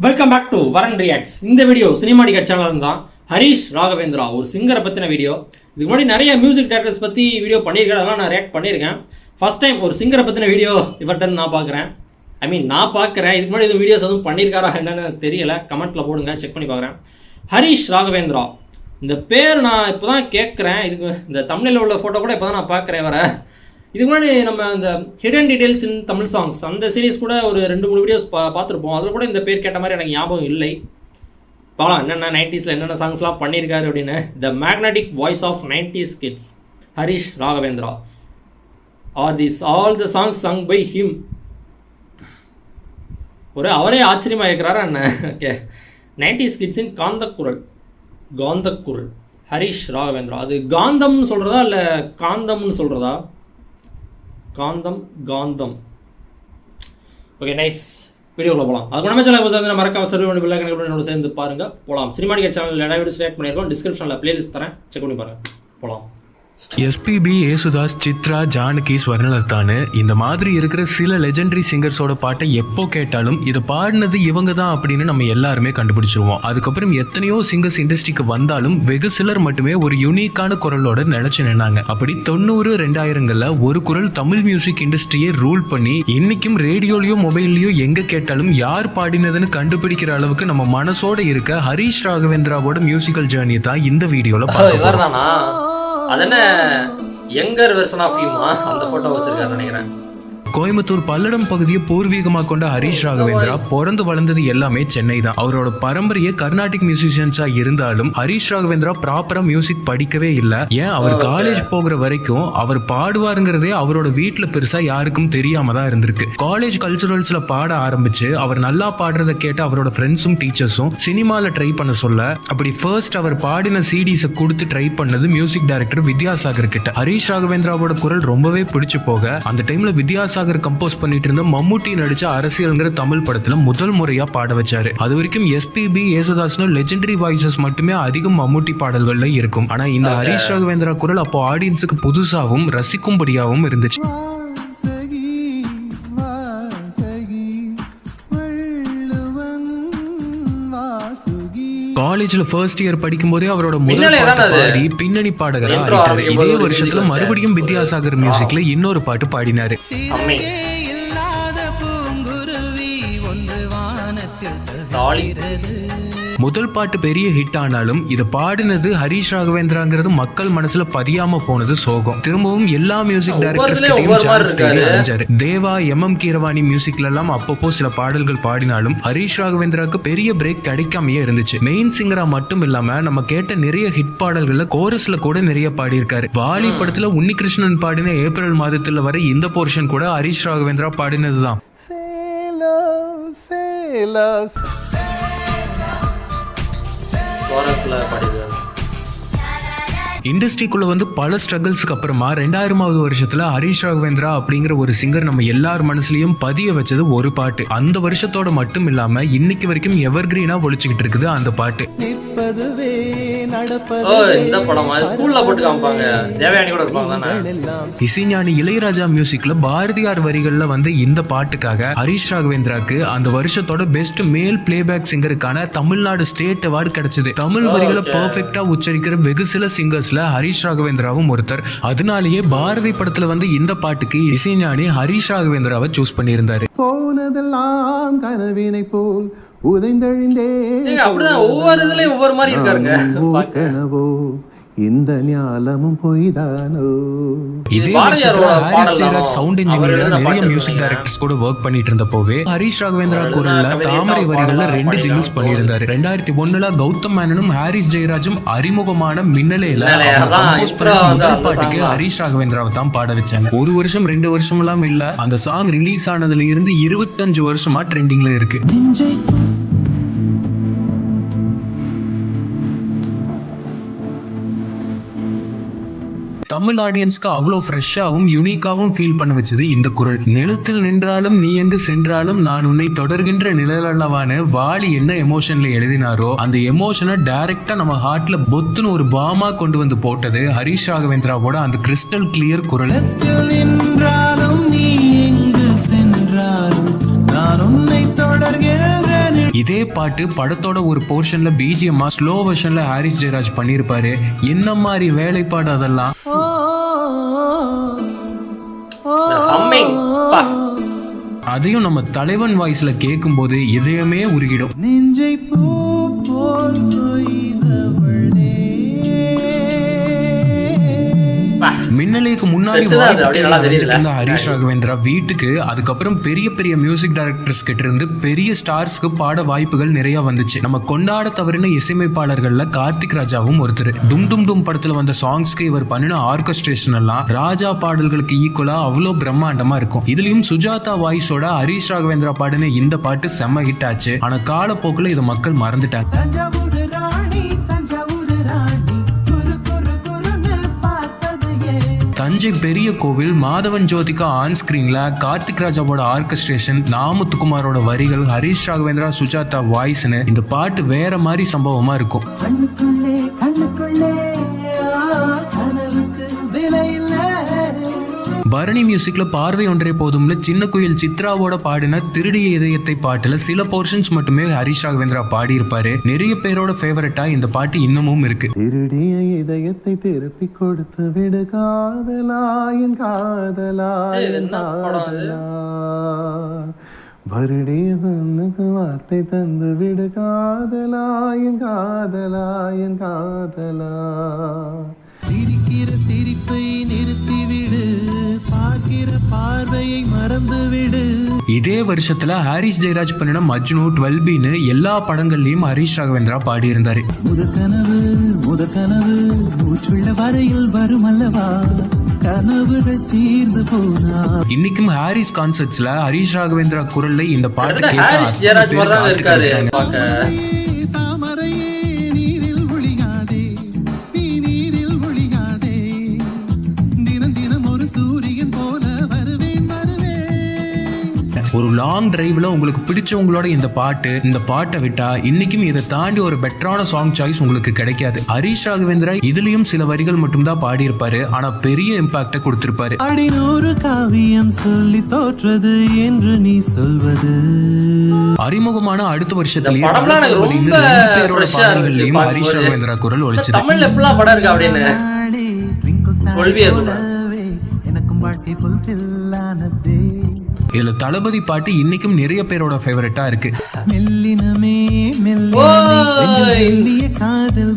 Welcome back to வரன் reacts. இந்த video சினிமாடிகட் channel தான். ஹரிஷ் ராகவேந்திரா ஒரு சிங்கரை பற்றின வீடியோ. இதுக்கு முன்னாடி நிறைய மியூசிக் டேரக்டர்ஸ் பற்றி வீடியோ பண்ணியிருக்கேன், அதெல்லாம் நான் ரியாக்ட் பண்ணியிருக்கேன். ஃபர்ஸ்ட் டைம் ஒரு சிங்கரை பற்றின வீடியோ இவர்கிட்ட நான் பார்க்குறேன். நான் பார்க்குறேன். இதுக்கு முன்னாடி இது வீடியோஸ் எதுவும் பண்ணியிருக்காரா என்னன்னு தெரியல, கமெண்ட்டில் போடுங்க, செக் பண்ணி பார்க்குறேன். ஹரிஷ் ராகவேந்திரா இந்த பேர் நான் இப்போ தான் கேட்குறேன். இதுக்கு இந்த தமிழில் உள்ள ஃபோட்டோ கூட இப்போ தான் நான் பார்க்குறேன். வர இதுக்கு முன்னாடி நம்ம இந்த ஹிடன் டீடைல்ஸ் இன் தமிழ் சாங்ஸ் அந்த சீரீஸ் கூட ஒரு 2-3 வீடியோஸ் பார்த்துருப்போம். அதில் கூட இந்த பேர் கேட்ட மாதிரி எனக்கு ஞாபகம் இல்லை. பார்க்கலாம் என்னென்ன 90s என்னென்ன சாங்ஸ்லாம் பண்ணியிருக்காரு அப்படின்னு. The magnetic voice of 90s kids Harish Raghavendra. Are these all the songs sung by him. அவரே ஆச்சரியமாக இருக்கிறாரா என்ன? ஓகே, 90s கிட்ஸின் காந்தக்குரல் ஹரிஷ் ராகவேந்திரா. அது காந்தம்னு சொல்கிறதா இல்லை காந்தம்னு சொல்கிறதா? காந்தம். Okay, nice. வீடியோவில் போகலாம். அது நம்ம சேனல் மறக்காம சர்வே பண்ணி பிள்ளை கணக்கு சேர்ந்து பாருங்கள். போகலாம். சினிமாடிகட் சேனல் நிறைய வீடியோஸ் ரியாக்ட் பண்ணியிருக்கோம். டிஸ்கிரிப்ஷனில் பிளேலிஸ்ட் தரேன், செக் பண்ணி பாருங்கள். போகலாம். எஸ்பிபி, ஏசுதாஸ், சித்ரா, ஜானகி, ஸ்வர்ணலதான்னு இந்த மாதிரி இருக்கிற சில லெஜெண்டரி சிங்கர்ஸோட பாட்டை எப்போ கேட்டாலும் இதை பாடினது இவங்க தான் அப்படின்னு நம்ம எல்லாருமே கண்டுபிடிச்சிருவோம். அதுக்கப்புறம் எத்தனையோ சிங்கர்ஸ் இண்டஸ்ட்ரிக்கு வந்தாலும் வெகு சிலர் மட்டுமே ஒரு யூனிக்கான குரலோட நினைச்சு நின்னாங்க. அப்படி 90, 2000களில் ஒரு குரல் தமிழ் மியூசிக் இண்டஸ்ட்ரியை ரூல் பண்ணி இன்னைக்கும் ரேடியோலயோ மொபைல்லயோ எங்க கேட்டாலும் யார் பாடினதுன்னு கண்டுபிடிக்கிற அளவுக்கு நம்ம மனசோட இருக்க ஹரிஷ் ராகவேந்திராவோட மியூசிக்கல் ஜேர்னி தான் இந்த வீடியோல பார்க்கலாம். அதென்ன யங்கர் வெர்ஷன் ஆஃப் யூமா அந்த போட்டோ வச்சிருக்காரு நினைக்கிறேன். கோயம்புத்தூர் பல்லடம் பகுதியை பூர்வீகமாக கொண்ட ஹரிஷ் ராகவேந்திரா பிறந்து வளர்ந்தது எல்லாமே சென்னை தான். அவரோட பரம்பரையே கர்நாடிக் மியூசிஷியன்ஸா இருந்தாலும் ஹரிஷ் ராகவேந்திரா ப்ராப்பரா மியூசிக் படிக்கவே இல்லை. ஏன் அவர் காலேஜ் போகிற வரைக்கும் அவர் பாடுவாருங்கிறதே அவரோட வீட்டுல பெருசா யாருக்கும் தெரியாம தான் இருந்திருக்கு. காலேஜ் கல்ச்சுரல்ஸ்ல பாட ஆரம்பிச்சு அவர் நல்லா பாடுறத கேட்டு அவரோட ஃப்ரெண்ட்ஸும் டீச்சர்ஸும் சினிமால ட்ரை பண்ண சொல்ல அப்படி ஃபர்ஸ்ட் அவர் பாடின சிடிஸை கொடுத்து ட்ரை பண்ணது மியூசிக் டைரக்டர் வித்யாசாகர் கிட்ட. ஹரிஷ் ராகவேந்திராவோட குரல் ரொம்பவே பிடிச்சு போக அந்த டைம்ல வித்யாசாகர் கம்போஸ் பண்ணிட்டு இருந்த மம்முட்டி நடிச்ச அரசியல்ங்கிற தமிழ் படத்துல முதல் முறையா பாட வச்சாரு. அது வரைக்கும் எஸ்பிபி, ஏசுதாஸ்னு லெஜெண்டரி வாய்ஸஸ் மட்டுமே அதிகம் மம்முட்டி பாடல்கள்ல இருக்கும். ஆனா இந்த ஹரிஷ் ராகவேந்திரா குரல் அப்போ ஆடியன்ஸுக்கு புதுசாகவும் ரசிக்கும்படியாகவும் இருந்துச்சு. காலேஜ்ல ஃபர்ஸ்ட் இயர் படிக்கும் போதே அவரோட முதல் பாட்டு பாடி பின்னணி பாடகரா ஆயிட்டாரு. இதே வருஷத்துல மறுபடியும் வித்யாசாகர் மியூசிக்ல இன்னொரு பாட்டு பாடினாரு. முதல் பாட்டு பெரிய ஹிட் ஆனாலும் இதை பாடினது ஹரிஷ் ராகவேந்திராங்கிறது மக்கள் மனசுல பதியாம போனது சோகம். திரும்பவும் எல்லா மியூசிக் டைரக்டர்ஸ்கிட்டையும் சான்ஸ் தேடி அடைஞ்சாரு. தேவா, எம் கீரவாணி மியூசிக்ல எல்லாம் அப்பப்போ சில பாடல்கள் பாடினாலும் ஹரிஷ் ராகவேந்திராவுக்கு பெரிய பிரேக் கிடைக்காமயே இருந்துச்சு. மெயின் சிங்கரா மட்டும் இல்லாம நம்ம கேட்ட நிறைய ஹிட் பாடல்கள்ல கோரஸ்ல கூட நிறைய பாடியிருக்காரு. வாலி படத்துல உன்னிகிருஷ்ணன் பாடின ஏப்ரல் மாதத்துல வரை இந்த போர்ஷன் கூட ஹரிஷ் ராகவேந்திரா பாடினதுதான். இண்டஸ்ட்ரிக்குள்ள வந்து பல ஸ்ட்ரகிள்ஸ்க்கு அப்புறமா 2000வது வருஷத்துல ஹரிஷ் ராகவேந்திரா அப்படிங்கிற ஒரு சிங்கர் நம்ம எல்லார் மனசுலயும் பதிய வச்சது ஒரு பாட்டு. அந்த வருஷத்தோட மட்டும் இல்லாம இன்னைக்கு வரைக்கும் எவர்கிரீனா ஒழிச்சுக்கிட்டு இருக்குது அந்த பாட்டு. இசைஞானி இளையராஜா மியூசிக்ல பாரதியார் வரிகள்ல வந்து இந்த பாட்டுக்காக ஹரிஷ் ராகவேந்திராக்கு அந்த வருஷத்தோட பெஸ்ட் மேல் பிளேபேக் சிங்கருக்கான தமிழ்நாடு ஸ்டேட் அவார்டு கிடைச்சது. தமிழ் வரிகளை பெர்ஃபெக்ட்டா உச்சரிக்கிற வெகு சில சிங்கர்ஸ்ல ஹரிஷ் ராகவேந்திராவும் ஒருத்தர். அதனாலேயே பாரதி படத்துல வந்து இந்த பாட்டுக்கு இசைஞானி ஹரிஷ் ராகவேந்திராவை சூஸ் பண்ணியிருந்தாரு. போனதெல்லாம் கனவினை போல் உதைந்தழிந்தே அப்படிதான் ஒவ்வொரு இதுலயும் ஒவ்வொரு மாதிரி இருக்காருங்க. இந்த ஞாலமும் பொய்தானோ. இதே வருஷத்துல ஹாரிஸ் ஜெயராஜ் சவுண்ட் இன்ஜினியர் நிறைய மியூசிக் டைரக்டர்ஸ் கூட வர்க் பண்ணிட்டு இருந்தப்போவே ஹரிஷ் ராகவேந்திரா குரல்ல தாமரை வரிகள்ல 2 ஜிங்கிள்ஸ் பண்ணியிருந்தாரு. 2001ல கௌதம் மேனனும் ஹாரிஸ் ஜெயராஜும் அறிமுகமான மின்னலேல கம்போஸ் பண்ண முதல் பாட்டுக்கு ஹரிஷ் ராகவேந்திராவை தான் பாட வச்சாங்க. 1 வருஷம் 2 வருஷம் எல்லாம் இல்ல, அந்த சாங் ரிலீஸ் ஆனதுல இருந்து 25 வருஷமா ட்ரெண்டிங்ல இருக்கு. தமிழ் ஆடியன்ஸ்க்கு அவ்வளோ ஃப்ரெஷ்ஷாகவும் யூனிக்காகவும் ஃபீல் பண்ண வச்சது இந்த குரல். நிலத்தில் நின்றாலும் நீ எங்கு சென்றாலும் நான் உன்னை தொடர்கின்ற நிழலல்லவான வாலி என்ன எமோஷன்ல எழுதினாரோ அந்த எமோஷனை டைரக்டா நம்ம ஹார்ட்ல பொத்துன்னு ஒரு பாமா கொண்டு வந்து போட்டது ஹரிஷ் ராகவேந்திராவோட அந்த கிறிஸ்டல் கிளியர் குரல். இதே பாட்டு படத்தோட ஒரு போர்ஷன்ல பிஜிஎம்மா ஸ்லோ வெர்ஷன்ல ஹாரிஸ் ஜெயராஜ் பண்ணியிருப்பாரு. என்ன மாதிரி வேலைப்பாடு அதெல்லாம். அதையும் நம்ம தலைவன் வாய்ஸ்ல கேட்கும் போது இதயமே உருகிடும். நெஞ்சை பூ போல் கொய்தவளே. மின்னலுக்கு முன்னாடி இருந்த ஹரிஷ் ராகவேந்திரா வீட்டுக்கு அதுக்கப்புறம் பெரிய பெரிய மியூசிக் டைரக்டர்ஸ் கிட்ட இருந்து பெரிய ஸ்டார்ஸ்க்கு பாட வாய்ப்புகள் நிறைய வந்துச்சு. நம்ம கொண்டாட தவறின இசையமைப்பாளர்கள்ல கார்த்திக் ராஜாவும் ஒருத்தர். டும் டும் டும் படத்துல வந்த சாங்ஸ்க்கு இவர் பண்ணின ஆர்கெஸ்ட்ரேஷன் எல்லாம் ராஜா பாடல்களுக்கு ஈக்குவலா அவ்வளோ பிரம்மாண்டமா இருக்கும். இதுலயும் சுஜாதா வாய்ஸோட ஹரிஷ் ராகவேந்திரா பாடின இந்த பாட்டு செம்ம ஹிட் ஆச்சு. ஆனா காலப்போக்குல இதை மக்கள் மறந்துட்டாங்க. தஞ்சை பெரிய கோவில் மாதவன் ஜோதிகா ஆன் ஸ்கிரீன்ல கார்த்திக் ராஜாவோட ஆர்கெஸ்ட்ரேஷன், நாமுத்துக்குமாரோட வரிகள், ஹரிஷ் ராகவேந்திரா சுஜாதா வாய்ஸ்னு இந்த பாட்டு வேற மாதிரி சம்பவமா இருக்கும். பரணி மியூசிக்ல பார்வை ஒன்றே போதும்ல சின்ன குயில் சித்ராவோட பாடின திருடிய இதயத்தை பாட்டுல சில போர்ஷன்ஸ் மட்டுமே ஹரிஷ் ராகவேந்திரா பாடி இருப்பாரு. நிறைய பேரோட ஃபேவரட்டா இந்த பாட்டு இன்னமும் இருக்கு. திருடிய இதயத்தை திருப்பி கொடுத்து விடு காதலாயன் காதலாயன் காதலா, வருடிய கண்ணுக்கு வார்த்தை தந்து விடு காதலாயன் காதலாயன் காதலா. சிரிக்கிற சிரிப்பை நிறுத்திவிடு, பார்க்கிற பார்வையை மறந்துவிடு. இதே வருஷத்துல ஹாரிஸ் ஜெயராஜ் பண்ணின மஜ்னு, 12Bன்னு எல்லா படங்கள்லயும் ஹரிஷ் ராகவேந்திரா பாடி இருந்தாரு. முத கனவு மூச்சுள்ள வரையில் வரும் அல்லவா, கனவுகள் தீர்ந்து போனா. இன்னைக்கும் ஹாரிஸ் கான்சர்ட்ஸ்ல ஹரிஷ் ராகவேந்திரா குரல்ல இந்த பாட்டு கேட்க ஒரு லாங் டிரைவ்ல உங்களுக்கு பிடிச்சவங்களோட இந்த பாட்டை விட்டா இன்னைக்கும் இதை தாண்டி ஒரு பெட்டரான சாங் சாய்ஸ் உங்களுக்கு கிடைக்காது. ஹரிஷ் ராகவேந்திரா இதுலயும் சில வரிகள் மட்டும்தான் பாடி இருப்பாரு, ஆனா பெரிய இம்பாக்ட கொடுத்திருப்பாரு. அடிநூறு காவியம் சொல்லி தோற்றது என்று நீ சொல்வது. அறிமுகமான அடுத்த வருஷத்துலயே பேரோட பாடல்கள்லயும் ஹரிஷ் ராகவேந்திரா குரல் ஒலிச்சது. எனக்கும் வாழ்க்கை ஃபுல்ஃபில்லானதே. இதுல தளபதி பாட்டு இன்னைக்கும் நிறைய பேரோட ஃபேவரட்டா இருக்கு. மெல்லினமே காதல்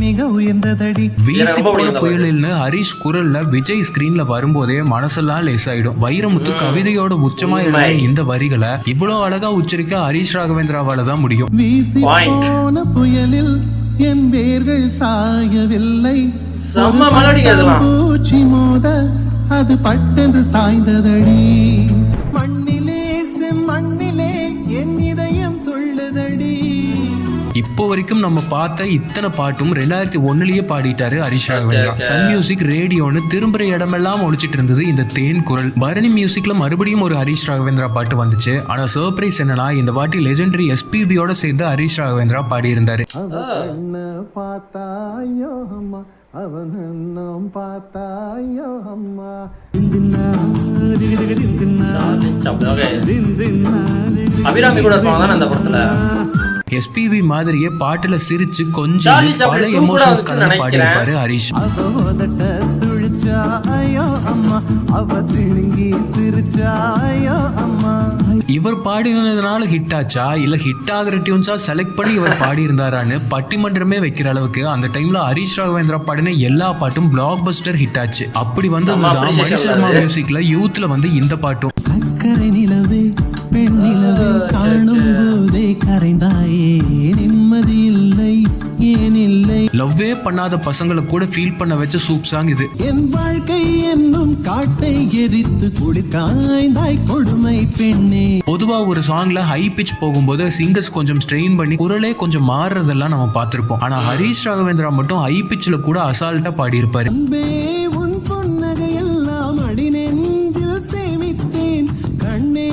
மிக உயர்ந்ததடி. வீசி போன புயலில்னு ஹரிஷ் குரல்ல விஜய் ஸ்கிரீன்ல வரும்போதே மனசெல்லாம் லேஸ் ஆயிடும். வைரமுத்து கவிதையோட உச்சமா எழுதின இந்த வரிகளை இவ்வளவு அழகா உச்சரிக்க ஹரிஷ் ராகவேந்திராவால தான் முடியும். வீசி போன புயலில் என் வேர்கள் சாயவில்லை, பூச்சி மோத அது பட்டென்று சாய்ந்ததடி. மண்ணிலே செம்மண்ணிலே என் இதயம் துள்ளுதடி. இப்போ வரைக்கும் நம்ம பார்த்த இத்தனை பாட்டும் 2001லயே பாடிட்டாரு ஹரிஷ் ராகவேந்திரா. சன் மியூசிக் ரேடியோன்னு திரும்புற இடமெல்லாம் ஒழிச்சிட்டு இருந்தது இந்த தேன் குரல். பரணி மியூசிக்ல மறுபடியும் ஒரு ஹரிஷ் ராகவேந்திரா பாட்டு வந்துச்சு. ஆனா சர்ப்ரைஸ் என்னன்னா இந்த வாட்டி லெஜெண்டரி SPBயோட சேர்ந்து ஹரிஷ் ராகவேந்திரா பாடி இருந்தாரு. அவன் நாம் பார்த்தாயோ அம்மா. அபிராமி கூட இருப்பாங்க அந்த படத்துல. SPB மாதிரியே பாட்டுல சிரிச்சு கொஞ்சம் பல எமோஷன்ஸ் கலந்து பாடி இருப்பாரு ஹரிஷ். இவர் பாடினதுனால ஹிட் ஆச்சா இல்ல ஹிட் ஆகிற டியூன்ஸா செலக்ட் பண்ணி இவர் பாடி இருந்தாரான்னு பட்டிமன்றமே வைக்கிற அளவுக்கு அந்த டைம்ல ஹரிஷ் ராகவேந்திரா பாடின எல்லா பாட்டும் பிளாக் பஸ்டர் ஹிட் ஆச்சு. அப்படி வந்ததுதான் மணி சர்மா மியூசிக்ல யூத்ல வந்து இந்த பாட்டும். சக்கரை நிலவே பெண் நிலவே காணும் போதே கரைந்தாயே, நிம்மதி இல்லை ஏன் இல்லை. லவ்வே பண்ணாத பசங்களை கூட ஃபீல் பண்ண வச்ச சூப் சாங் இது. என் வாழ்க்கை என்னும் காட்டை எரித்து குளிர்காய்ந்தாய் கொடுமை பெண்ணே. பொதுவா ஒரு சாங்ல ஹை பிச் போகும்போது சிங்கர்ஸ் கொஞ்சம் ஸ்ட்ரெயின் பண்ணி குரலே கொஞ்சம் மாறுறதெல்லாம் நம்ம பார்த்திருப்போம். ஆனா ஹரிஷ் ராகவேந்திரா மட்டும் ஹை பிச்ல கூட அசால்ட்டா பாடி இருப்பாரு. உன் பொன்னகை எல்லாம் அடி நெஞ்சில் சேமித்தேன் கண்ணே,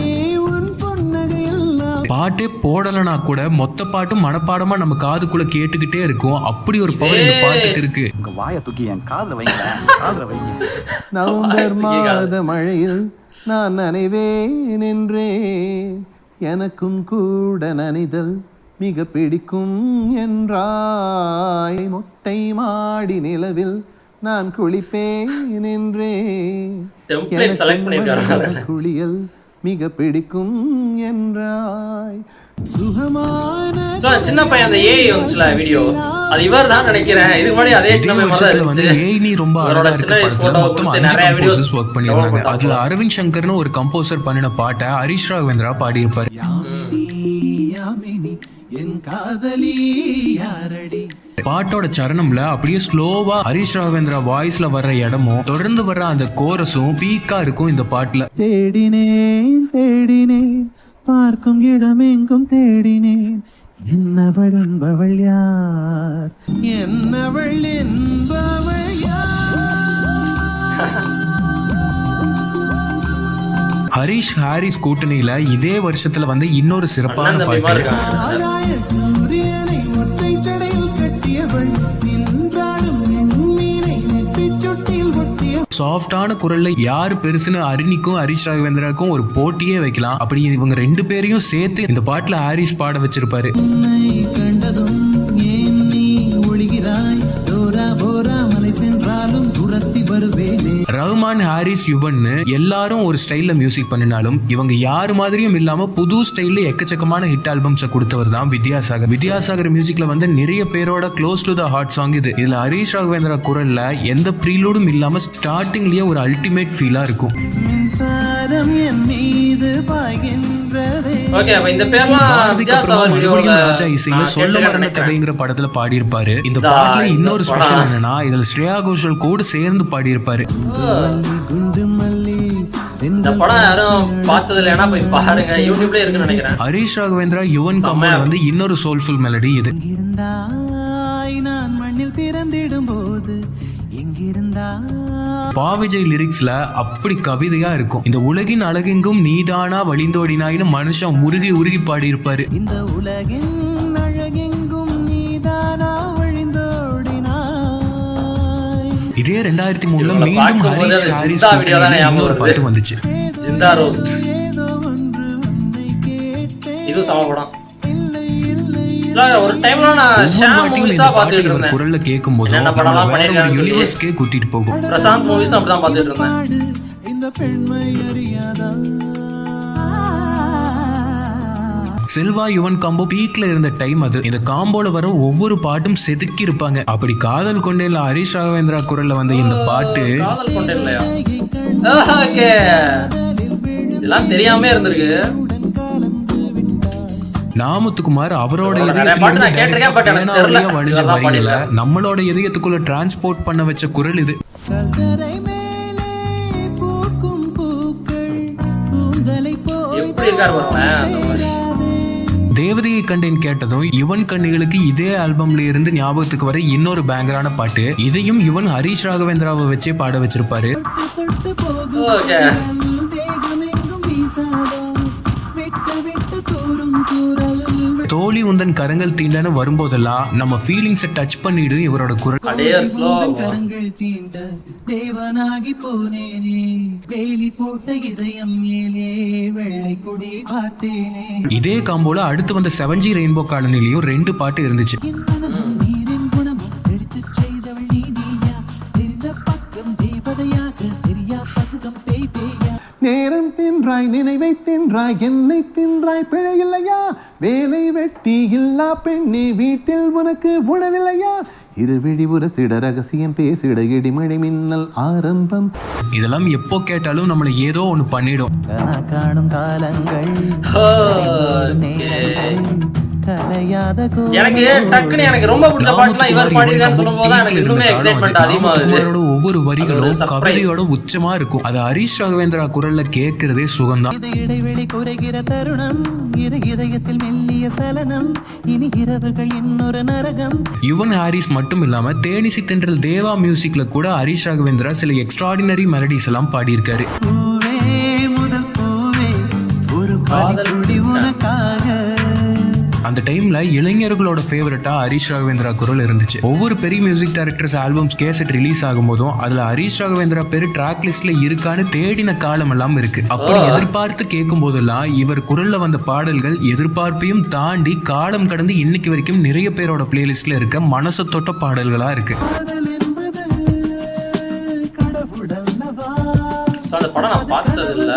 உன் பொன்னகை எல்லாம். பாட்டே போடலனா கூட மொத்த பாட்டும் மனப்பாடமா நம்ம காதுக்குள்ள கேட்டுக்கிட்டே இருக்கும். அப்படி ஒரு பவர் இந்த பாட்டுக்கு இருக்கு. உங்க வாயை தூக்கி என் காதுல வைங்க, காதுல வைங்க. நவம்பர் மாத மழையில் நான் நனைவேன் என்றேன், எனக்கும் கூட நனைதல் மிக பிடிக்கும் என்றாய். மொட்டை மாடி நிலவில் நான் குளிப்பேன் என்றே. டெம்ப்ளேட் செலக்ட் பண்ணிருக்காங்க. குளியல் மிக பிடிக்கும் என்றாய். சின்ன பையன் அந்த ஏஐ வந்துச்சுல வீடியோ, அது இவர் தான் நினைக்கிறேன். இதுக்கு முன்னாடி அதே சின்ன பையன் மாதிரி வந்து ஏஐ ரொம்ப அழகா இருக்க படத்துல மொத்தம் 5 கம்போசர்ஸ் ஒர்க் பண்ணிருந்தாங்க. அதுல அரவிந்த் சங்கர்னு ஒரு கம்போசர் பண்ணின பாட்டை ஹரிஷ் ராகவேந்திரா பாடியிருப்பாரு. பாட்டோட சரணம்ல அப்படியே ஸ்லோவா ஹரிஷ் ராகவேந்திரா வாய்ஸ்ல வர்ற இடமும் தொடர்ந்து வர்ற அந்த கோரஸும் பீக்கா இருக்கும் இந்த பாட்டுல. தேடினேன் தேடினேன் பார்க்கும் இடமெங்கும் தேடினேன், என்னவள் என்பவள் யார், என்னவள் என்பவள் யார். ஹரிஷ் ஹாரிஸ் கூட்டணியில இதே வருஷத்துல வந்து இன்னொரு சிறப்பான பாட்டு. சாஃப்டான குரல்ல யார் பெருசுன்னு அருணிக்கும் ஹரிஷ் ராகவேந்திராக்கும் ஒரு போட்டியே வைக்கலாம். அப்படி இவங்க 2 பேரையும் சேர்த்து இந்த பாட்டுல ஹாரிஸ் பாட வச்சிருப்பாரு. ரஹ்மான், ஹாரிஸ், யுவன் எல்லாரும் ஒரு ஸ்டைல்ல மியூசிக் பண்ணினாலும் இவங்க யாரு மாதிரியும் இல்லாம புது ஸ்டைல்ல எக்கச்சக்கமான ஹிட் ஆல்பம்ஸை கொடுத்தவர் தான் வித்யாசாகர். வித்யாசாகர் மியூசிக்ல வந்து நிறைய பேரோட close to the heart song இது. இதுல ஹரிஷ் ராகவேந்திரா குரல்ல எந்த ப்ரீலூடும் இல்லாம ஸ்டார்டிங்லயே ஒரு அல்டிமேட் ஃபீலா இருக்கும். ராஜா இசையில சொல்ல மரண கதைங்கிற படத்துல பாடியிருப்பாரு. இந்த பாட்டுல இன்னொரு ஸ்பெஷல் என்னன்னா இதுல ஸ்ரேயா கோஷல் கூட சேர்ந்து பாடியிருப்பாரு. இந்த படம் யாரும் பார்த்தது இல்லைன்னா போய் பாருங்க, யூடியூப்ல இருக்குன்னு நினைக்கிறேன். ஹரிஷ் ராகவேந்திரா யுவன் கம்போல வந்து இன்னொரு சோல்ஃபுல் மெலடி இது. நான் மண்ணில் பிறந்திடும் போது பாவிஜய் லிரிக்ஸ்ல அப்படி கவிதையா இருக்கும். இந்த உலகின் அழகெங்கும் நீதானா வழிந்தோடினாயின்னு மனுஷன் உருகி உருகி பாடி இருப்பாரு. இந்த உலகின் அழகெங்கும் நீதானா வழிந்தோடினாய். இதே 2003ல மீண்டும் ஹரிஷ் ஹாரிஸ் இன்னொரு பாட்டு வந்துச்சு. ஜிந்தா ரோஸ்ட். இது சம படம். ஒரு டைம்ல நான் ஷாம் மூவிஸா பாத்துட்டு இருந்தேன். குரல்ல கேக்கும்போது என்ன படம்லாம் பண்ணிருக்காங்க யூனிவர்ஸ்க்கே கூட்டிட்டு போகும். பிரசாந்த் மூவிஸ் அப்படி தான் பாத்துட்டு இருந்தேன். இந்த பெண்மை அறியாதா. செல்வா யுவன் காம்போ பீக்ல இருந்த டைம் அது. இந்த காம்போல வர ஒவ்வொரு பாட்டும் செதுக்கி இருப்பாங்க. அப்படி காதல் கொண்டேன்ல ஹரிஷ் ராகவேந்திரா குரல்ல வந்த இந்த பாட்டு காதல் கொண்டேன்லயா? ஓகே, இதெல்லாம் தெரியாம இருந்திருக்கு. நாமுத்துக்குமார் அவரோட நம்மளோட இதயத்துக்குள்ள டிரான்ஸ்போர்ட் பண்ண வச்ச குரல் இது. தேவதையை கண்டேன் கேட்டதும் யுவன் கண்ணிகளுக்கு இதே ஆல்பம்ல இருந்து ஞாபகத்துக்கு வர இன்னொரு பேங்கரான பாட்டு. இதையும் யுவன் ஹரிஷ் ராகவேந்திராவை வச்சே பாட வச்சிருப்பாரு. தோழி உந்தன் கரங்கள் தீண்டன்னு வரும்போதெல்லாம் நம்ம ஃபீலிங்ஸை டச் பண்ணிடு இவரோட குரல். கரங்கள் தீண்ட தேவனாகி போனேனே, வேலி போட்ட இதயம் மேலே வெள்ளை கொடி பார்த்தேனே. இதே காம்போல அடுத்து வந்த 7G ரெயின்போ காலனிலையும் 2 பாட்டு இருந்துச்சு. நேரம் தின்றாய், நினைவை தின்றாய், என்னை தின்றாய், பிழையில்லையா? வேலை வெட்டி இல்லா பெண்ணே, வீட்டில் உனக்கு உணவில்லையா? இருவிழி உரசிட ரகசியம் பேசிட இடிமழை மின்னல் ஆரம்பம். இதெல்லாம் எப்போ கேட்டாலும் நம்மளை ஏதோ ஒண்ணு பண்ணிடும். காணும் காலங்கள் எனக்கு டக்குன்னு எனக்கு ரொம்ப பிடிச்ச பாட்டுலாம் இவர் பாடிருக்கான்னு சொல்லும்போது எனக்கு இன்னுமே எக்ஸைட்மென்ட் அதிகமாகுது. குமாரோட ஒவ்வொரு வரிகளும் கவிதையோட உச்சமா இருக்கும். அது ஹரிஷ் ராகவேந்திரா குரல்ல கேட்கிறதே சுகம்தான். இடைவெளி குறைகிற தருணம், இதயத்தில் மெல்லிய சலனம், இனி இரவுகள் இன்னொரு நரகம். யுவன் ஹாரிஸ் மட்டும் இல்லாம தேனிசி தென்றல் தேவா மியூசிக்ல கூட ஹரிஷ் ராகவேந்திரா சில எக்ஸ்ட்ராடினரி மெலடிஸ் எல்லாம் பாடியிருக்காரு. அந்த டைம்ல இளைஞர்களோட ஃபேவரட்டா ஹரிஷ் ராகவேந்திரா குரல் இருந்துச்சு. ஒவ்வொரு பெரிய music directors albums cassette release ஆகும் போதும் அதுல ஹரிஷ் ராகவேந்திரா பேரு ட்ராக் லிஸ்ட்ல இருக்கான்னு தேடின காலம் எல்லாம் இருக்கு. அப்படி எதிர்பார்த்து கேட்கும் போதெல்லாம் இவர் குரல்ல வந்த பாடல்கள் எதிர்பார்ப்பையும் தாண்டி காலம் கடந்து இன்னைக்கு வரைக்கும் நிறைய பேரோட பிளேலிஸ்ட்ல இருக்க மனசு தொட்ட பாடல்களா இருக்கு. அந்த படம் நான் பார்த்தது இல்ல.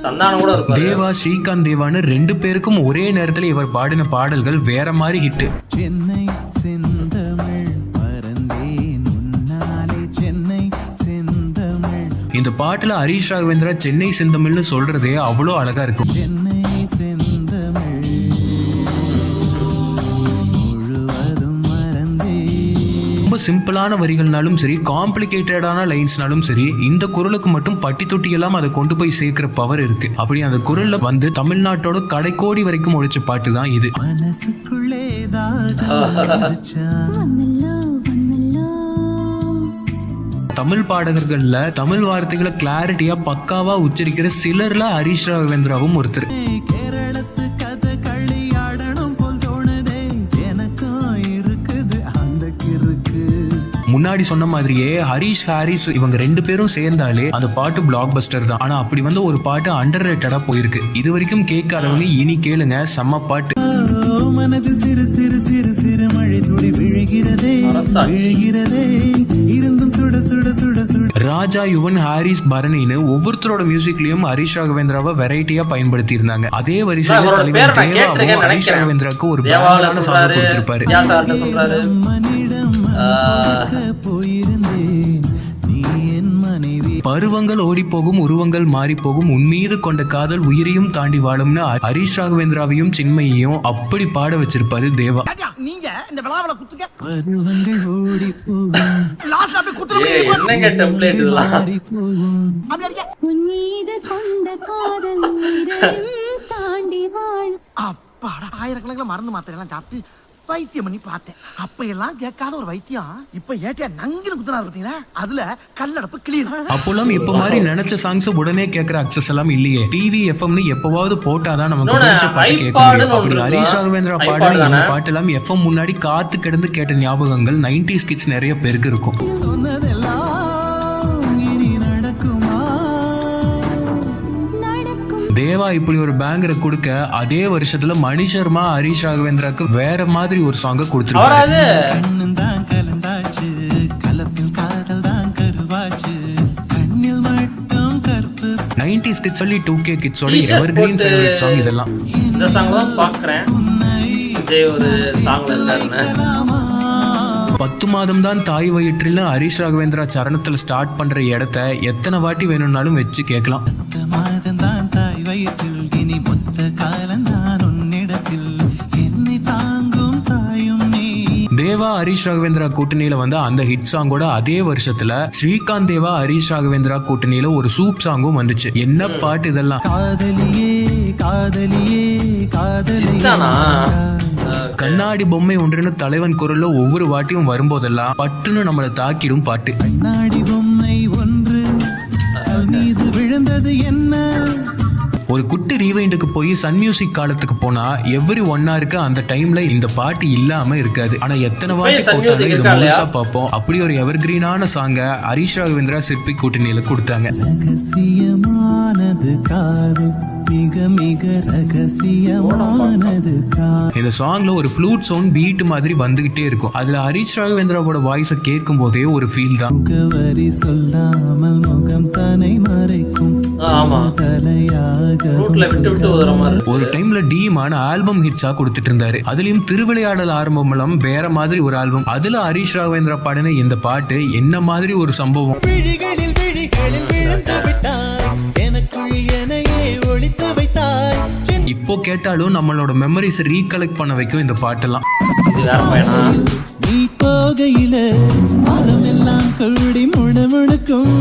சந்தானம் கூட இருப்பாரு. தேவா, ஸ்ரீகாந்த் தேவான்னு 2 பேருக்கும் ஒரே நேரத்துல இவர் பாடின பாடல்கள் வேற மாதிரி ஹிட். சென்னை செந்தமிழ் பரந்தேன் உன்னாலே சென்னை செந்தமிழ். இந்த பாட்டுல ஹரிஷ் ராகவேந்திரா சென்னை செந்தமிழ்னு சொல்றதே அவ்வளோ அழகா இருக்கும். சென்னை செந்தமிழ் முழுவதும் மறந்தேன். ரொம்ப சிம்பிளான வரிகள்னாலும் சரி, காம்ப்ளிகேட்டடான லைன்ஸ்னாலும் சரி, இந்த குரலுக்கு மட்டும் பட்டி தொட்டி எல்லாம் அதை கொண்டு போய் சேர்க்கிற பவர் இருக்கு. அப்படி அந்த குரல்ல வந்து தமிழ்நாட்டோட கடைக்கோடி வரைக்கும் ஒழிச்ச பாட்டு தான் இது. மனசுக்குள்ளே தமிழ் பாடகர்கள்ல தமிழ் வார்த்தைகளை கிளாரிட்டியா பக்காவா உச்சரிக்கிற சிலர்ல ஹரிஷ் ராகவேந்திராவும் ஒருத்தர். கேரளத்து கதை களியாடணும் போல் தோணுதே, எனக்கும் இருக்குது அந்த கிறுக்கு. முன்னாடி சொன்ன மாதிரியே ஹரிஷ் ஹாரிஸ் இவங்க 2 பேரும் சேர்ந்தாலே அந்த பாட்டு பிளாக் பஸ்டர் தான். ஆனா அப்படி வந்து ஒரு பாட்டு அண்டர் ரேட்டடா போயிருக்கு. இது வரைக்கும் கேட்காதவங்க இனி கேளுங்க, செம்ம பாட்டு. மனதில் சிறு சிறு சிறு சிறு மழை துளி விழுகிறதே விழுகிறதே, இருந்தும் சுட சுட சுட சுட. ராஜா, யுவன், ஹாரிஸ், பரணின்னு ஒவ்வொருத்தரோட மியூசிக்லயும் ஹரிஷ் ராகவேந்திராவை வெரைட்டியா பயன்படுத்தி இருந்தாங்க. அதே வரிசையில தலைவர் தேவாவும் ஹரிஷ் ராகவேந்திராவுக்கு ஒரு பேனரான சாங் கொடுத்திருப்பாரு. போயிருந்தேன் நீ என் மனைவி. பருவங்கள் ஓடி போகும், உருவங்கள் மாறி போகும், உன்மீது கொண்ட காதல் உயிரையும் தாண்டி வாழும்னு ஹரிஷ் ராகவேந்திராவையும் சின்மையையும் அப்படி பாட வச்சிருப்பாரு தேவா. நீங்க இந்த விழாவில குத்துங்க. பருவங்கள் ஓடி போகும், லாஸ்ட்ல அப்படியே குத்துறீங்க. என்னங்க டெம்ப்ளேட் இதெல்லாம்? மாறி போகும். அப்படி அடிங்க. உன்மீது கொண்ட காதல் உயிரையும் தாண்டி வாழ். அப்பாடா, ஆயிரக்கணக்கில் மருந்து மாத்திரை எல்லாம் சாப்பிட்டு வைத்தியம் பண்ணி பார்த்தேன். அப்ப எல்லாம் கேட்காத ஒரு வைத்தியம் இப்ப ஏட்டியா நங்கின்னு குத்துனாரு பாத்தீங்களா, அதுல கல்லடப்பு கிளியர். அப்போலாம் இப்ப மாதிரி நினைச்ச சாங்ஸ் உடனே கேட்கற அக்சஸ் எல்லாம் இல்லையே. டிவி எஃப்எம்னு எப்பவாவது போட்டாதான் நமக்கு பிடிச்ச பாட்டு கேட்க முடியும். அப்படி ஹரிஷ் ராகவேந்திரா பாடல் இந்த பாட்டு எல்லாம் எஃப்எம் முன்னாடி காத்து கிடந்து கேட்ட ஞாபகங்கள் 90s கிட்ஸ் நிறைய பேருக்கு இருக்கும். சொன்னதெல்லாம் இனி நடக்குமா? தேவா இப்படி ஒரு பேங்கரை கொடுக்க அதே வருஷத்துல மணி சர்மா ஹரிஷ் ராகவேந்திராக்கு வேற மாதிரி ஒரு சாங்க கொடுத்துருக்காரு. கண்ணும் தான் கலந்தாச்சு, கலப்பில் காதல் தான் கருவாச்சு, கண்ணில் மட்டும் கற்பு. 90s கிட்ஸ் சொல்லி 2K கிட்ஸோட எவர்கிரீன் ஃபேவரட் சாங் இதெல்லாம். இந்த சாங் தான் பாக்குறேன். விஜய் ஒரு சாங்ல இருக்காருன்னு. 10 மாதம் தான் தாய் வயிற்றில் ஹரிஷ் ராகவேந்திரா சரணத்துல ஸ்டார்ட் பண்ற இடத்த எத்தனை வாட்டி வேணும்னாலும் வச்சு கேட்கலாம். 10 மாதம் தான் தாய் வயிற்றில், இனி மொத்த காலம் தான் உன்னிடத்தில், என்னை தாங்கும் தாயும் நீ. தேவா ஹரிஷ் ராகவேந்திரா கூட்டணியில வந்து அந்த ஹிட் சாங்கோட அதே வருஷத்துல ஸ்ரீகாந்த் தேவா ஹரிஷ் ராகவேந்திரா கூட்டணியில ஒரு சூப் சாங்கும் வந்துச்சு. என்ன பாட்டு இதெல்லாம்! காதலியே காதலியே காதலியே. கண்ணாடி பொம்மை ஒன்றுன்னு தலைவன் குரல்ல ஒவ்வொரு வாட்டியும் வரும்போதெல்லாம் பட்டுன்னு நம்மளை தாக்கிடும் பாட்டு. கண்ணாடி பொம்மை ஒன்று மீது விழுந்தது என்ன? ஒரு குட்டி ரீவைண்டுக்கு போய் சன் மியூசிக் காலத்துக்கு போனா எவ்ரி 1 ஹவருக்கு அந்த டைம்ல இந்த பாட்டு இல்லாம இருக்காது. ஆனா எத்தனை வாட்டி போட்டாலும் இதை முழுசா பார்ப்போம். அப்படி ஒரு எவர்கிரீனான சாங்க ஹரிஷ் ராகவேந்திரா சிற்பி கூட்டணியில கொடுத்தாங்க. ரகசியமானது காது, மிக மிக ரகசியமானது காது. இந்த சாங்ல ஒரு ஃப்ளூட் சவுண்ட் பீட் மாதிரி வந்துகிட்டே இருக்கும். அதுல ஹரிஷ் ராகவேந்திராவோட வாய்ஸை கேட்கும் போதே ஒரு ஃபீல் தான். முகவரி சொல்லாமல் முகம் தன்னை மறைக்கும் தலையாக. ஒரு டைம்ல டீமான ஆல்பம் ஹிட்ஸா கொடுத்துட்டு இருந்தாரு. அதுலயும் திருவிளையாடல் ஆரம்பம் எல்லாம் வேற மாதிரி ஒரு ஆல்பம். அதுல ஹரிஷ் ராகவேந்திரா பாடின இந்த பாட்டு என்ன மாதிரி ஒரு சம்பவம். விழிகளில் விழிகளில் விழுந்து விட்டாய், எனக்குள் என்னையே ஒளித்து வைத்தாய். இப்போ கேட்டாலும் நம்மளோட மெமரிஸ் ரீகலெக்ட் பண்ண வைக்கும் இந்த பாட்டெல்லாம். நீ போகையில மரம் எல்லாம் கூடி முணுமுணுக்கும்.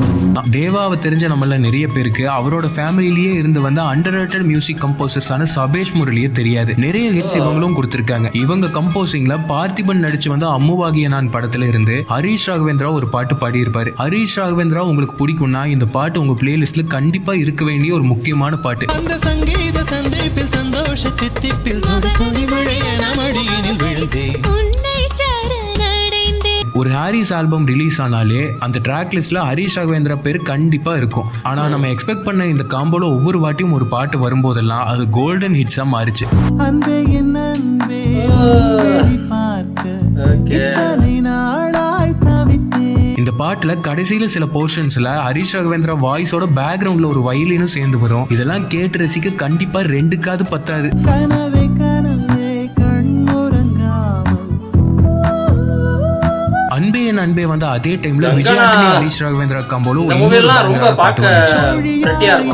தேவாவை தெரிஞ்ச நம்மள நிறைய பேருக்கு அவரோட ஃபேமிலிலேயே இருந்து வந்த அண்டர்ரேட்டட் மியூசிக் கம்போசர்ஸான சபேஷ் முரளியே தெரியாது. நிறைய ஹிட்ஸ் இவங்களும் கொடுத்திருக்காங்க. இவங்க கம்போசிங்ல பார்த்திபன் நடிச்சு வந்த அம்முவாகிய நான் படத்துல இருந்து ஹரிஷ் ராகவேந்திரா ஒரு பாட்டு பாடியிருப்பாரு. ஹரிஷ் ராகவேந்திரா உங்களுக்கு பிடிக்கும்னா இந்த பாட்டு உங்க பிளேலிஸ்ட்ல கண்டிப்பா இருக்க வேண்டிய ஒரு முக்கியமான பாட்டு. அந்த சங்கீத சந்தைப்பில் சந்தோஷ தித்திப்பில் தொடு தொடி மழைய நமடியினில் விழுந்தேன். ஒரு ஹாரிஸ் ஆல்பம் ரிலீஸ் ஆனாலே அந்த ட்ராக் லிஸ்ட்ல ஹரிஷ் ராகவேந்திரா பேர் கண்டிப்பா இருக்கும். ஆனா நம்ம எக்ஸ்பெக்ட் பண்ண இந்த காம்போல ஒவ்வொரு வாட்டியும் ஒரு பாட்டு வரும்போதெல்லாம் அது கோல்டன் ஹிட்ஸா மாறிச்சு. அன்பே என் அன்பே பார்க்க இத்தனை நாளாய் தவித்தேன். இந்த பாட்டுல கடைசியில சில போர்ஷன்ஸ்ல ஹரிஷ் ராகவேந்திரா வாய்ஸோட பேக்ரவுண்ட்ல ஒரு வயலினும் சேர்ந்து வரும். இதெல்லாம் கேட்டு ரசிக்க கண்டிப்பா 2 காது பத்தாது. கனவே கனவே கண்ணுறங்காமல். அன்பே என் அன்பே வந்த அதே டைம்ல விஜயாண்டனி ஹரிஷ் ராகவேந்திரா காம்போல ஒரு ரொம்ப பாட்டு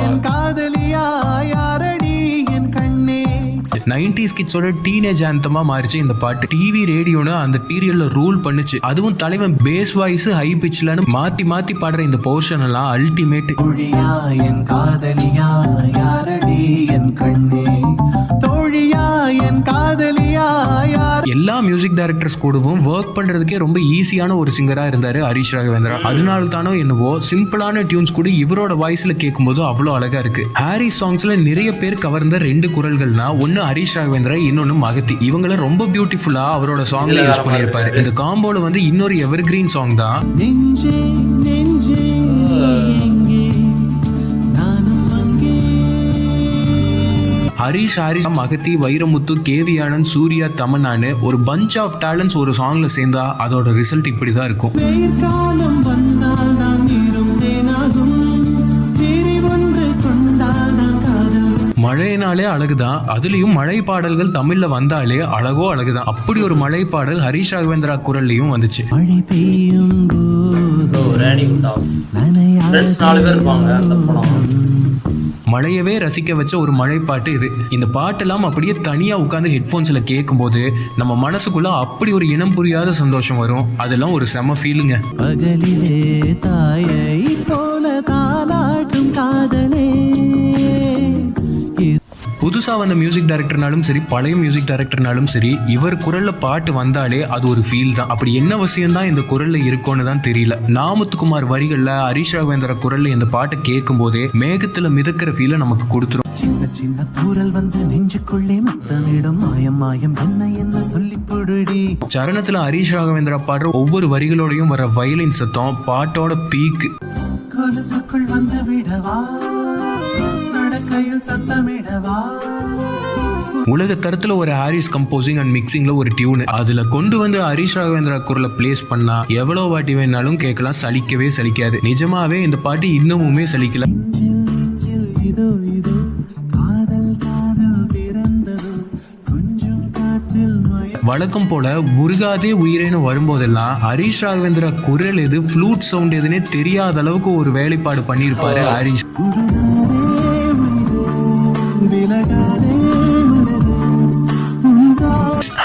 என் காதலியா யாரடி என் கண்ணே. 90s கிட்ஸோட டீனேஜ் ஆந்தமா மாறிச்சு இந்த பாட்டு. டிவி ரேடியோன்னு அந்த பீரியட்ல ரூல் பண்ணுச்சு. அதுவும் தலைவன் பேஸ் வாய்ஸ் ஹை பிட்ச்லன்னு மாத்தி மாத்தி பாடுற இந்த போர்ஷன் எல்லாம் அல்டிமேட். தோழியா என் காதலியா யாரடி என் கண்ணே. தோழியா என் காதலியா யார். எல்லா மியூசிக் டைரக்டர்ஸ் கூடவும் ஒர்க் பண்றதுக்கே ரொம்ப ஈஸியான ஒரு சிங்கரா இருந்தாரு ஹரிஷ் ராகவேந்திரா. அதனால தானோ என்னவோ சிம்பிளான டியூன்ஸ் கூட இவரோட வாய்ஸ்ல கேட்கும்போது அவ்வளோ அழகா இருக்கு. ஹாரிஸ் சாங்ஸ்ல நிறைய பேர் கவர்ந்த 2 குரல்கள்னா ஒன்னு ஹரிஷ் ராகவேந்திரா, இன்னொன்னு மகதி. இவங்கள ரொம்ப பியூட்டிஃபுல்லா அவரோட சாங்ல யூஸ் பண்ணியிருப்பாரு. இந்த காம்போல வந்து இன்னொரு எவர்கிரீன் சாங் தான் நெஞ்சே நெஞ்சே எங்கே நானும் அங்கே. ஹரிஷ் மகதி, வைரமுத்து, கேவி ஆனந்த், சூர்யா, தமன்னான்னு ஒரு பஞ்ச் ஆஃப் டேலண்ட்ஸ் ஒரு சாங்ல சேர்ந்தா அதோட ரிசல்ட் இப்படிதான் இருக்கும். வெயிற்காலம் வந்தால் நான் இருந்தேனாகும். பிரிவொன்று கொண்டால் நான் காதல். மழையினாலே அழகுதான். அதுலயும் மழை பாடல்கள் தமிழ்ல வந்தாலே அழகோ அழகுதான். அப்படி ஒரு மழை பாடல் ஹரிஷ் ராகவேந்திரா குரல்லையும் வந்துச்சு. மழை பெய்யும் மழையவே ரசிக்க வச்ச ஒரு மழை பாட்டு இது. இந்த பாட்டெல்லாம் அப்படியே தனியா உட்காந்து ஹெட்ஃபோன்ஸ்ல கேட்கும்போது நம்ம மனசுக்குள்ள அப்படி ஒரு இனம் புரியாத சந்தோஷம் வரும். அதெல்லாம் ஒரு செம ஃபீலுங்க. பகலிலே தாயை போல தாலாட்டும் காதலே. புதுசா வந்த மியூசிக் டைரக்டர்னாலும் சரி, பழைய மியூசிக் டைரக்டர்னாலும் சரி, இவர் குரல்ல பாட்டு வந்தாலே அது ஒரு ஃபீல் தான். அப்படி என்ன விஷயம் தான் இந்த குரல்ல இருக்கும்னு தான் தெரியல. நாமுத்துக்குமார் வரிகள்ல ஹரிஷ் ராகவேந்திரா குரல்ல இந்த பாட்டு கேட்கும் போதே மேகத்துல மிதக்கிற ஃபீலை நமக்கு கொடுத்துரும். சின்ன சின்ன தூரல் வந்து நெஞ்சுக்குள்ளே முத்தமிடும் மாயம் மாயம் என்ன என்ன சொல்லி போடுடி. சரணத்துல ஹரிஷ் ராகவேந்திரா பாடுற ஒவ்வொரு வரிகளோடையும் வர வயலின் சத்தம் பாட்டோட பீக். கொலுசுக்குள் வந்து விடவா, நடக்கையில் சத்தமிடவா. உலக தரத்துல ஒரு ஹாரிஸ் கம்போசிங் அண்ட் மிக்சிங்ல ஒரு டியூன் அதுல கொண்டு வந்து ஹரிஷ் ராகவேந்திரா குரலை பிளேஸ் பண்ணா எவ்வளவு வாட்டி வேணாலும் கேட்கலாம், சலிக்கவே சலிக்காது. நிஜமாவே இந்த பாட்டு இன்னமுமே சலிக்கல. இதோ இதோ காதல் காதல் பிறந்ததோ கொஞ்சம் காற்றில் வழக்கம் போல முருகாதே உயிரேன்னு வரும்போதெல்லாம் ஹரிஷ் ராகவேந்திரா குரல் எது, ஃப்ளூட் சவுண்ட் எதுன்னே தெரியாத அளவுக்கு ஒரு வேலைப்பாடு பண்ணியிருப்பாரு ஹரிஷ்.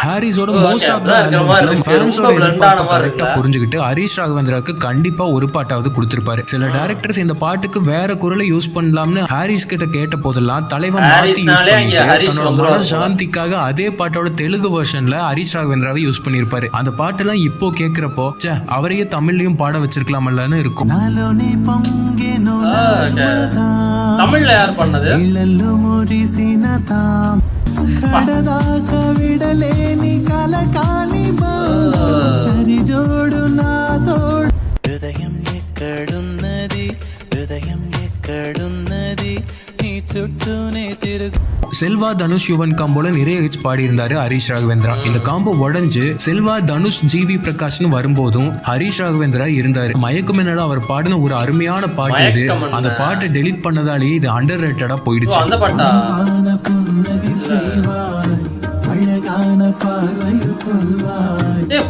ஹாரிஸோட மோஸ்ட் ஆஃப் தி ஆல்பம்ஸ்ல ஃபேன்ஸோட எதிர்பார்ப்பை கரெக்டா புரிஞ்சுக்கிட்டு ஹரிஷ் ராகவேந்திராக்கு கண்டிப்பா ஒரு பாட்டாவது கொடுத்திருப்பாரு. சில டைரக்டர்ஸ் இந்த பாட்டுக்கு வேற குரலை யூஸ் பண்ணலாம்னு ஹாரிஸ் கிட்ட கேட்ட போதெல்லாம் தலைவன் மாத்தி யூஸ் பண்ணிட்டு தன்னோட மன சாந்திக்காக அதே பாட்டோட தெலுங்கு வெர்ஷன்ல ஹரிஷ் ராகவேந்திராவை யூஸ் பண்ணிருப்பாரு. அந்த பாட்டெல்லாம் இப்போ கேட்கிறப்போ அவரையே தமிழ்லயும் பாட வச்சிருக்கலாமல்லன்னு இருக்கும். தமிழ்ல யார் பண்ணது? కడదాక విడలేని కలకాని సరిజోడు నా తోడు. హృదయం ఎక్కడున్నది, హృదయం ఎక్కడున్నది, నీ చుట్టూనే తిరుగు. செல்வா தனுஷ் யுவன் காம்போல நிறைய ஹிட்ஸ் பாடி இருந்தாரு ஹரிஷ் ராகவேந்திரா. இந்த காம்போ உடஞ்சு செல்வா தனுஷ் ஜிவி பிரகாஷ்னு வரும்போதும் ஹரிஷ் ராகவேந்திரா இருந்தாரு. மயக்கம் என்னால அவர் பாடின ஒரு அருமையான பாட்டு இது. அந்த பாட்டை டெலிட் பண்ணதாலேயே இது அண்டர் ரேட்டடா போயிடுச்சு. அந்த பாட்டா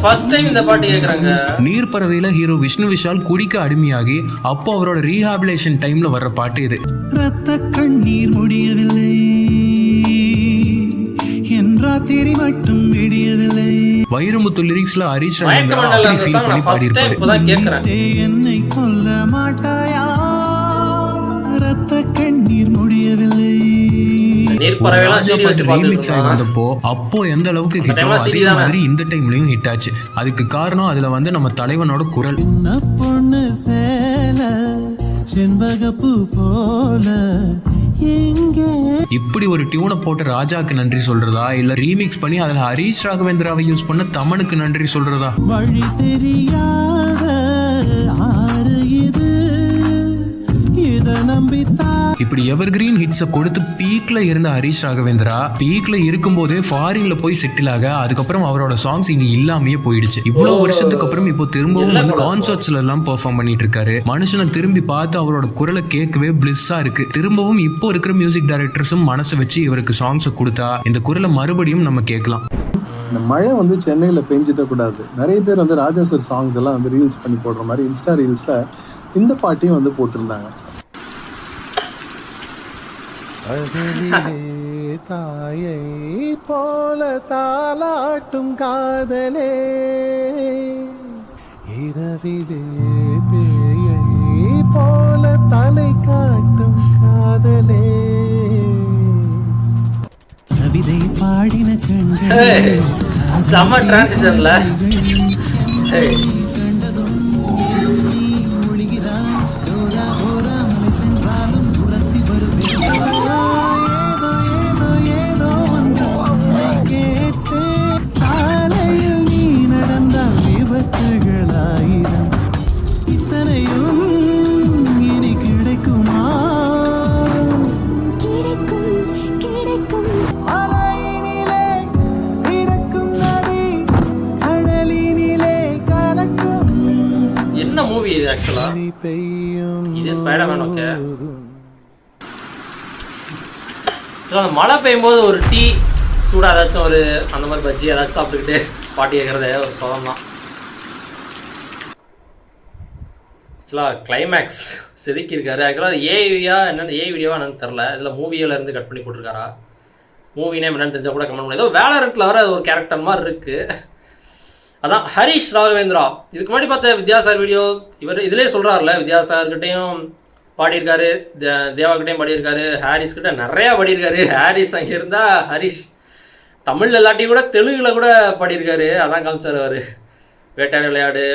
ஃபர்ஸ்ட் டைம் இந்த பாட்டு கேக்குறாங்க. நீர்ப்பறவையில ஹீரோ விஷ்ணு விஷால் குடிக்க அடிமையாகி அப்போ அவரோட ரீஹாபிலேஷன் டைம்ல வர்ற பாட்டு இது. ரத்த கண்ணீர் முடியவில்லை என்ற ராத்திரி மட்டும் விடியவில்லை வைரமுத்து லிரிக்ஸ்ல ஹரிஷ் ராகவேந்திரா மயக்கமண்டல அப்படி ஃபீல் பண்ணி பாடியிருப்பாரு. இப்பதான் கேட்கிறேன். என்னை கொல்ல மாட்டாயா ரத்த கண்ணீர் முடியவில்லை ரீமிக்ஸ் ஆகி வந்தப்போ அப்போ எந்த அளவுக்கு ஹிட்டோ அதே மாதிரி இந்த டைம்லயும் ஹிட் ஆச்சு. அதுக்கு காரணம் அதுல வந்து நம்ம தலைவனோட குரல். என்ன பொண்ணு சேல செண்பகப்பூ போல இப்படி ஒரு டியூனை போட்டு ராஜாக்கு நன்றி சொல்றதா இல்ல ரீமிக்ஸ் பண்ணி அதுல ஹரிஷ் ராகவேந்திராவை யூஸ் பண்ண தமனுக்கு நன்றி சொல்றதா? வழி தெரியாத ஆறு இது இத நம்பித்தா. இப்படி எவர்கிரீன் ஹிட்ஸை கொடுத்து பீக்ல இருந்த ஹரிஷ் ராகவேந்திரா பீக்ல இருக்கும் போதே ஃபாரின்ல போய் செட்டில் ஆக அதுக்கப்புறம் அவரோட சாங்ஸ் இங்க இல்லாமயே போயிடுச்சு. இவ்வளவு வருஷத்துக்கு அப்புறம் இப்போ திரும்பவும் வந்து கான்சர்ட்ஸ்ல எல்லாம் பெர்ஃபார்ம் பண்ணிட்டு இருக்காரு. மனுஷனை திரும்பி பார்த்து அவரோட குரலை கேட்கவே பிளிஸ்ஸா இருக்கு. திரும்பவும் இப்போ இருக்கிற மியூசிக் டைரக்டர்ஸும் மனசை வச்சு இவருக்கு சாங்ஸை கொடுத்தா இந்த குரலை மறுபடியும் நம்ம கேட்கலாம். இந்த மழை வந்து சென்னையில் பெஞ்சிட்ட கூடாது. நிறைய பேர் வந்து ராஜா சார் சாங்ஸ் எல்லாம் வந்து ரீல்ஸ் பண்ணி போடுற மாதிரி இன்ஸ்டா ரீல்ஸ்ல இந்த பாட்டையும் வந்து போட்டிருந்தாங்க. தாயை போல தாலாட்டும் காதலே இரவிலே பேயை போல தலை காட்டும் காதலே. கவிதை பாடின கண்கள் செம்ம டிரான்சிஷன்ல மூவி இது ஆக்சுவலா இது ஸ்பைடர்மேன். ஓகே, மழை பெய்யும் போது ஒரு டீ சூடா ஏதாச்சும் ஒரு அந்த மாதிரி பஜ்ஜி ஏதாச்சும் சாப்பிட்டுக்கிட்டு பாட்டி கேட்கறதே ஒரு சுகம் தான். ஆக்சுவலா கிளைமேக்ஸ் செதுக்கியிருக்காரு. ஆக்சுவலாக ஏவியா என்னென்ன ஏ வீடியோவா என்னன்னு தெரில. இதில் மூவியில இருந்து கட் பண்ணி போட்டிருக்காரா? மூவி நேம் என்னன்னு தெரிஞ்சா கூட கமெண்ட் பண்ணி. ஏதோ வேலரண்ட்ல வர ஒரு கேரக்டர் மாதிரி இருக்கு. அதான் ஹரிஷ் ராகவேந்திரா. இதுக்கு முன்னாடி பார்த்த வித்யாசாகர் வீடியோ இவர் இதிலே சொல்கிறாருல, வித்யாசாகர்கிட்டையும் பாடியிருக்காரு, தேவாக்கிட்டையும் பாடியிருக்காரு, ஹாரிஸ் கிட்ட நிறையா பாடியிருக்காரு. ஹாரிஸ் அங்கே இருந்தால் ஹரிஷ் தமிழ் இல்லாட்டி கூட தெலுங்குல கூட பாடியிருக்காரு. அதான் காமிச்சார் அவர். வேட்டையாடு விளையாடு,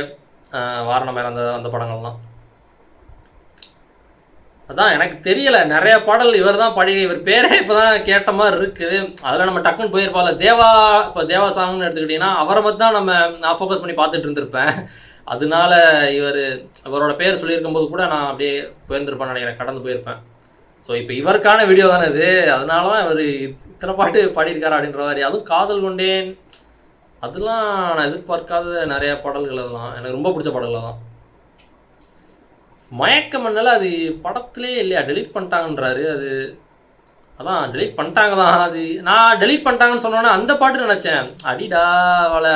வாரணம் அந்த படங்கள்லாம். அதான் எனக்கு தெரியலை, நிறைய பாடல் இவர் தான் பாடி, இவர் பேரே இப்போ தான் கேட்ட மாதிரி இருக்குது. அதில் நம்ம டக்குன்னு போயிருப்பால. இப்போ தேவா சாங்னு எடுத்துக்கிட்டிங்கன்னா அவரை மட்டும் தான் நான் ஃபோக்கஸ் பண்ணி பார்த்துட்டு இருந்திருப்பேன். அதனால இவரோட பேர் சொல்லியிருக்கும் போது கூட நான் அப்படியே போயிருந்திருப்பேன் நினைக்கிறேன், கடந்து போயிருப்பேன். ஸோ இப்போ இவருக்கான வீடியோ தானே இது, அதனால தான் இவர் இத்தனை பாட்டு பாடியிருக்காரு அப்படின்ற மாதிரி. அதுவும் காதல் கொண்டேன் அதெல்லாம் நான் எதிர்பார்க்காத நிறையா பாடல்கள். அதெல்லாம் எனக்கு ரொம்ப பிடிச்ச பாடல்கள் தான். மயக்க மண்ணல அது படத்திலே இல்லையா, டெலீட் பண்ணிட்டாங்கன்றாரு. அதான் டெலீட் பண்ணிட்டாங்க தான். அது நான் டெலீட் பண்ணிட்டாங்கன்னு சொன்னோன்னே அந்த பாட்டு நினச்சேன், அடிடா அவளை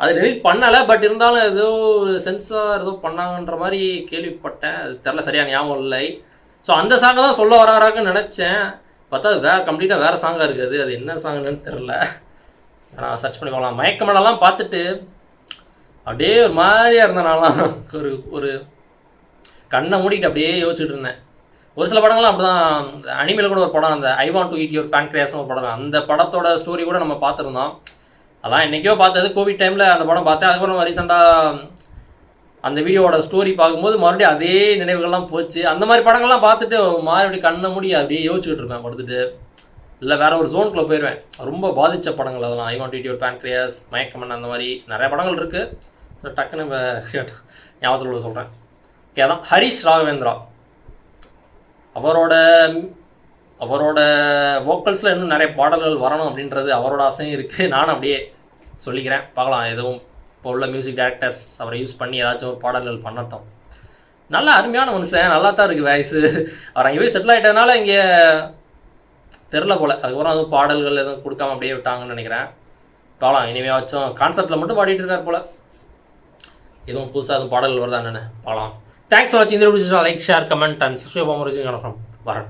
அது டெலீட் பண்ணலை. பட் இருந்தாலும் ஏதோ ஒரு சென்சார் ஏதோ பண்ணாங்கன்ற மாதிரி கேள்விப்பட்டேன். அது தெரில, சரியாக ஞாபகம் இல்லை. ஸோ அந்த சாங்கை தான் சொல்ல வராங்கன்னு நினச்சேன். பார்த்தா அது கம்ப்ளீட்டாக வேறு சாங்காக இருக்குது. அது என்ன சாங்குன்னு தெரில, நான் சர்ச் பண்ணி பார்க்கலாம். மயக்க மண்ணெல்லாம் பார்த்துட்டு அப்படியே ஒரு மாதிரியாக இருந்தேனாலாம். ஒரு கண்ணை மூடிக்கிட்டு அப்படியே யோசிச்சுட்டு இருந்தேன். ஒரு சில படங்கள்லாம் அப்படி தான். அனிமேல கூட ஒரு படம், அந்த I want to eat your பேன்க்ரியாஸ்னு ஒரு படம், அந்த படத்தோட ஸ்டோரி கூட நம்ம பார்த்துருந்தோம். அதான் இன்றைக்கோ பார்த்தது, கோவிட் டைமில் அந்த படம் பார்த்தேன். அதுக்கப்புறம் ரீசெண்டாக அந்த வீடியோவோட ஸ்டோரி பார்க்கும்போது மறுபடியும் அதே நினைவுகள்லாம் போச்சு. அந்த மாதிரி படங்கள்லாம் பார்த்துட்டு மறுபடியும் கண்ணை மூடி அப்படியே யோசிச்சுக்கிட்டு இருப்பேன் படுத்துட்டு. இல்லை வேறு ஒரு ஜோனுக்குள்ளே போயிடுவேன். ரொம்ப பாதித்த படங்கள் அதெல்லாம். I want to eat your pancreas, மயக்கமன், அந்த மாதிரி நிறைய படங்கள் இருக்குது. ஸோ டக்குன்னு ஞாபகத்தில் உள்ள சொல்கிறேன். அதான் ஹரிஷ் ராகவேந்திரா அவரோட வோக்கல்ஸில் இன்னும் நிறைய பாடல்கள் வரணும் அப்படின்றது அவரோட ஆசையும் இருக்குது. நானும் அப்படியே சொல்லிக்கிறேன், பார்க்கலாம். எதுவும் இப்போ உள்ள மியூசிக் டைரக்டர்ஸ் அவரை யூஸ் பண்ணி ஏதாச்சும் ஒரு பாடல்கள் பண்ணட்டும். நல்லா அருமையான மனுஷன், நல்லா தான் இருக்குது வயசு. அவர் அங்கே போய் செட்டில் ஆகிட்டதுனால இங்கே தெரில போல். அதுக்கப்புறம் அதுவும் பாடல்கள் எதுவும் கொடுக்காம அப்படியே விட்டாங்கன்னு நினைக்கிறேன். பார்க்கலாம், இனிமேவாச்சும் கான்சர்ட்டில் மட்டும் பாடிட்டு இருக்கார் போல். எதுவும் புதுசாக எதுவும் பாடல்கள் வருதா என்னென்னு பார்க்கலாம். Thanks for watching the video. Like, share, comment and subscribe for more. Varan.